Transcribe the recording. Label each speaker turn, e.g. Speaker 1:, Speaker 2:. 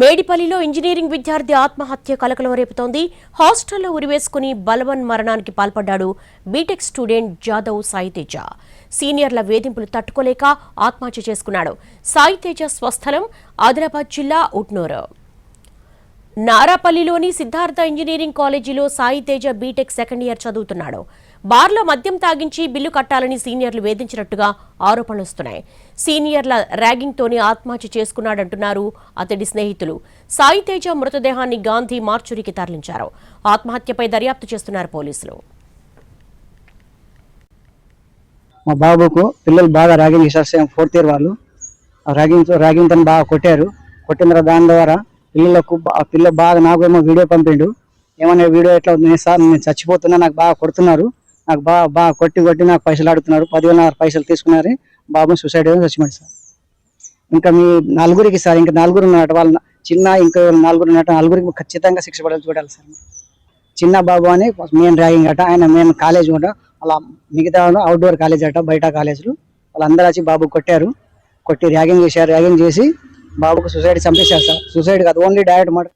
Speaker 1: మేడిపల్లిలో engineering విద్యార్థి ఆత్మహత్య కలకలం రేపుతోంది. హాస్టల్లో ఉరివేసుకుని బలవన్ మరణానికి పాల్పడ్డాడు బీటెక్ స్టూడెంట్ జాదవ్ సాయితేజ. సీనియర్ల వేధింపులు తట్టుకోలేక ఆత్మహత్య చేసుకున్నాడు. సాయితేజ స్వస్థలం ఆదిలాబాద్ జిల్లా ఉట్నూరు. నారాపల్లిలోని సిద్ధార్థ ఇంజనీరింగ్ కాలేజీలో సాయితేజ బీటెక్ సెకండ్ ఇయర్ చదువుతున్నాడు. బార్లో మద్యం తాగించి బిల్లు కట్టాలని సీనియర్లు వేధించినట్టుగా ఆరోపణలు వస్తున్నాయి. సీనియర్ల ర్యాగింగ్తోనే ఆత్మహత్య చేసుకున్నాడంటున్నారు అతడి స్నేహితులు. సాయితేజ మృతదేహాన్ని గాంధీ మార్చురీకి తరలించారు. ఆత్మహత్యపై దర్యాప్తు చేస్తున్నారు పోలీసులు.
Speaker 2: మా బాబుకు పిల్లలు బాగా ర్యాగింగ్ చేశారు. 4th ఇయర్ వాళ్ళు ర్యాగింగ్ తను బాగా కొట్టిన దాని ద్వారా పిల్ల బాగా నాకేమో వీడియో పంపిండు. ఏమన్నా వీడియో ఎట్లా ఉంది సార్, నేను చచ్చిపోతున్నా, నాకు బాగా కొడుతున్నారు, నాకు బాగా కొట్టి నాకు పైసలు అడుగుతున్నారు, 10,000 పైసలు తీసుకున్నారు, బాబు సూసైడ్ చచ్చిపోయింది సార్. ఇంకా మీ నలుగురికి సార్, ఇంకా నలుగురు ఉన్నట్టు వాళ్ళ చిన్న ఇంకా నలుగురు ఉన్నట్టు నలుగురికి ఖచ్చితంగా శిక్ష పడాలి చూడాలి సార్. చిన్న బాబు అని మెయిన్ ర్యాగింగ్ అట, ఆయన మెయిన్ కాలేజ్ కూడా అలా మిగతా అవుట్డోర్ కాలేజ్ అట, బయట కాలేజీలు వాళ్ళందరూ వచ్చి బాబు కొట్టి ర్యాగింగ్ చేశారు. ర్యాగింగ్ చేసి బాబుకు సూసైడ్ చంపేశారు సార్. సూసైడ్ కాదు, ఓన్లీ డైరెక్ట్ మర్డర్.